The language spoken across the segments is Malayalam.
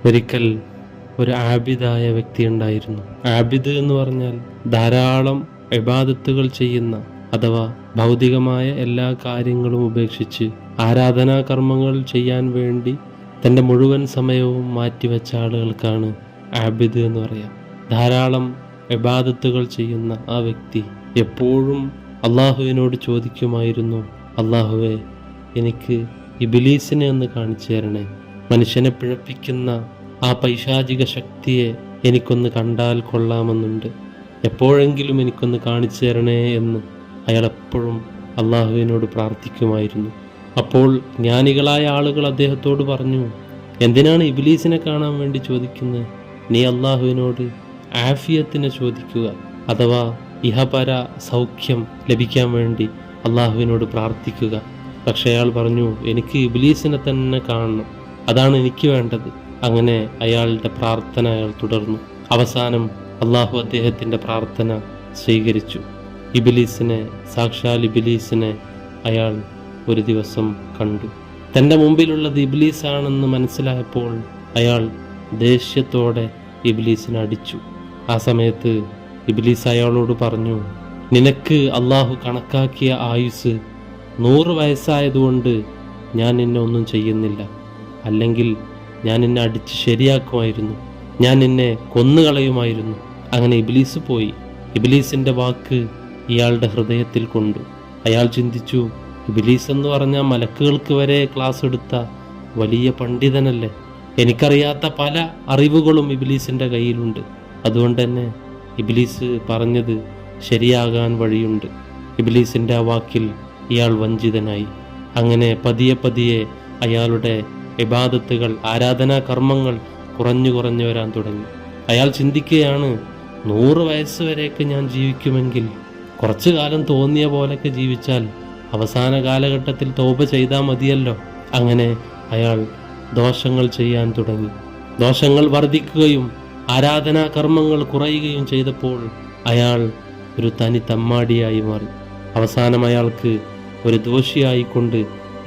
ഒരിക്കൽ ഒരു ആബിദായ വ്യക്തി ഉണ്ടായിരുന്നു. ആബിദ് എന്ന് പറഞ്ഞാൽ ധാരാളം ഇബാദത്തുകൾ ചെയ്യുന്ന, അഥവാ ഭൗതികമായ എല്ലാ കാര്യങ്ങളും ഉപേക്ഷിച്ച് ആരാധനാ കർമ്മങ്ങൾ ചെയ്യാൻ വേണ്ടി തൻ്റെ മുഴുവൻ സമയവും മാറ്റിവെച്ച ആളുകൾക്കാണ് ആബിദ് എന്ന് പറയാം. ധാരാളം ഇബാദത്തുകൾ ചെയ്യുന്ന ആ വ്യക്തി എപ്പോഴും അള്ളാഹുവിനോട് ചോദിക്കുമായിരുന്നു, അള്ളാഹുവേ, എനിക്ക് ഇബ്ലീസിനെ ഒന്ന് കാണിച്ചു തരണേ. മനുഷ്യനെ പിഴപ്പിക്കുന്ന ആ പൈശാചിക ശക്തിയെ എനിക്കൊന്ന് കണ്ടാൽ കൊള്ളാമെന്നുണ്ട്. എപ്പോഴെങ്കിലും എനിക്കൊന്ന് കാണിച്ചു തരണേ എന്ന് അയാൾ എപ്പോഴും അള്ളാഹുവിനോട് പ്രാർത്ഥിക്കുമായിരുന്നു. അപ്പോൾ ജ്ഞാനികളായ ആളുകൾ അദ്ദേഹത്തോട് പറഞ്ഞു, എന്തിനാണ് ഇബ്ലീസിനെ കാണാൻ വേണ്ടി ചോദിക്കുന്നത്? നീ അള്ളാഹുവിനോട് ആഫിയത്തിനെ ചോദിക്കുക, അഥവാ ഇഹപര സൗഖ്യം ലഭിക്കാൻ വേണ്ടി അള്ളാഹുവിനോട് പ്രാർത്ഥിക്കുക. പക്ഷെ അയാൾ പറഞ്ഞു, എനിക്ക് ഇബ്ലീസിനെ തന്നെ കാണണം, അതാണ് എനിക്ക് വേണ്ടത്. അങ്ങനെ അയാളുടെ പ്രാർത്ഥന അയാൾ തുടർന്നു. അവസാനം അള്ളാഹു അദ്ദേഹത്തിൻ്റെ പ്രാർത്ഥന സ്വീകരിച്ചു. ഇബ്ലീസിനെ, സാക്ഷാൽ ഇബ്ലീസിനെ അയാൾ ഒരു ദിവസം കണ്ടു. തൻ്റെ മുമ്പിലുള്ളത് ഇബ്ലീസാണെന്ന് മനസ്സിലായപ്പോൾ അയാൾ ദേഷ്യത്തോടെ ഇബ്ലീസിനെ അടിച്ചു. ആ സമയത്ത് ഇബ്ലീസ് അയാളോട് പറഞ്ഞു, നിനക്ക് അള്ളാഹു കണക്കാക്കിയ ആയുസ് 100 വയസ്സായതുകൊണ്ട് ഞാൻ നിന്നെ ഒന്നും ചെയ്യുന്നില്ല. അല്ലെങ്കിൽ ഞാൻ നിന്നെ അടിച്ച് ശരിയാക്കുമായിരുന്നു, ഞാൻ നിന്നെ കൊന്നുകളയുമായിരുന്നു. അങ്ങനെ ഇബ്ലീസ് പോയി. ഇബ്ലീസിൻ്റെ വാക്ക് ഇയാളുടെ ഹൃദയത്തിൽ കൊണ്ടു. അയാൾ ചിന്തിച്ചു, ഇബ്ലീസ് എന്ന് പറഞ്ഞാൽ മലക്കുകൾക്ക് വരെ ക്ലാസ് എടുത്ത വലിയ പണ്ഡിതനല്ലേ. എനിക്കറിയാത്ത പല അറിവുകളും ഇബ്ലീസിൻ്റെ കയ്യിലുണ്ട്. അതുകൊണ്ട് തന്നെ ഇബ്ലീസ് പറഞ്ഞത് ശരിയാകാൻ വഴിയുണ്ട്. ഇബ്ലീസിൻ്റെ ആ വാക്കിൽ ഇയാൾ വഞ്ചിതനായി. അങ്ങനെ പതിയെ പതിയെ അയാളുടെ ഇബാദത്തുകൾ, ആരാധനാ കർമ്മങ്ങൾ കുറഞ്ഞു വരാൻ തുടങ്ങി. അയാൾ ചിന്തിക്കുകയാണ്, 100 വയസ്സ് വരെയൊക്കെ ഞാൻ ജീവിക്കുമെങ്കിൽ, കുറച്ചു കാലം തോന്നിയ പോലൊക്കെ ജീവിച്ചാൽ അവസാന കാലഘട്ടത്തിൽ തൗബ ചെയ്താൽ മതിയല്ലോ. അങ്ങനെ അയാൾ ദോഷങ്ങൾ ചെയ്യാൻ തുടങ്ങി. ദോഷങ്ങൾ വർദ്ധിക്കുകയും ആരാധനാ കർമ്മങ്ങൾ കുറയുകയും ചെയ്തപ്പോൾ അയാൾ ഒരു തനി തമ്മാടിയായി മാറി. അവസാനം അയാൾക്ക് ഒരു ദോഷിയായിക്കൊണ്ട്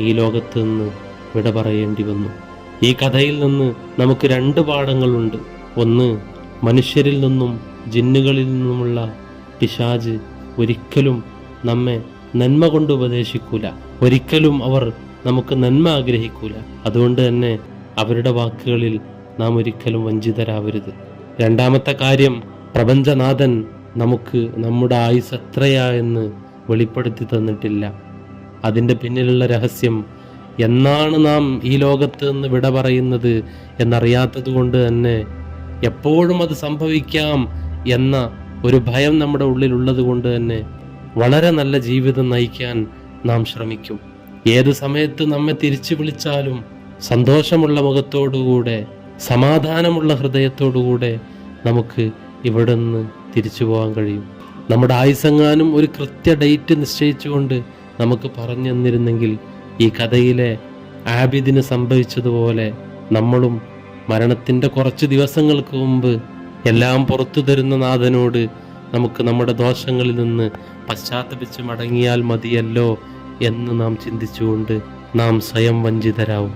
ഈ ലോകത്ത് നിന്ന് വിട പറയേണ്ടി വന്നു. ഈ കഥയിൽ നിന്ന് നമുക്ക് 2 പാഠങ്ങളുണ്ട്. ഒന്ന്, മനുഷ്യരിൽ നിന്നും ജിന്നുകളിൽ നിന്നുമുള്ള പിശാച് ഒരിക്കലും നമ്മെ നന്മ കൊണ്ട് ഉപദേശിക്കൂല. ഒരിക്കലും അവർ നമുക്ക് നന്മ ആഗ്രഹിക്കൂല. അതുകൊണ്ട് തന്നെ അവരുടെ വാക്കുകളിൽ നാം ഒരിക്കലും വഞ്ചിതരാവരുത്. രണ്ടാമത്തെ കാര്യം, പ്രപഞ്ചനാഥൻ നമുക്ക് നമ്മുടെ ആയുസ് എത്രയാ എന്ന് വെളിപ്പെടുത്തി തന്നിട്ടില്ല. അതിൻ്റെ പിന്നിലുള്ള രഹസ്യം, എന്നാണ് നാം ഈ ലോകത്ത് നിന്ന് വിട പറയുന്നത് എന്നറിയാത്തത് കൊണ്ട് തന്നെ എപ്പോഴും അത് സംഭവിക്കാം എന്ന ഒരു ഭയം നമ്മുടെ ഉള്ളിലുള്ളത് കൊണ്ട് തന്നെ വളരെ നല്ല ജീവിതം നയിക്കാൻ നാം ശ്രമിക്കും. ഏത് സമയത്ത് നമ്മെ തിരിച്ചു വിളിച്ചാലും സന്തോഷമുള്ള മുഖത്തോടുകൂടെ, സമാധാനമുള്ള ഹൃദയത്തോടുകൂടെ നമുക്ക് ഇവിടെ നിന്ന് തിരിച്ചു പോകാൻ കഴിയും. നമ്മുടെ ആയുസെങ്ങാനും ഒരു കൃത്യ ഡേറ്റ് നിശ്ചയിച്ചുകൊണ്ട് നമുക്ക് പറഞ്ഞു തന്നിരുന്നെങ്കിൽ ഈ കഥയിലെ ആബിദിന് സംഭവിച്ചതുപോലെ നമ്മളും മരണത്തിൻ്റെ കുറച്ച് ദിവസങ്ങൾക്ക് മുമ്പ് എല്ലാം പുറത്തു തരുന്ന നാഥനോട് നമുക്ക് നമ്മുടെ ദോഷങ്ങളിൽ നിന്ന് പശ്ചാത്തപിച്ച് മടങ്ങിയാൽ മതിയല്ലോ എന്ന് നാം ചിന്തിച്ചുകൊണ്ട് നാം സ്വയം വഞ്ചിതരാവും.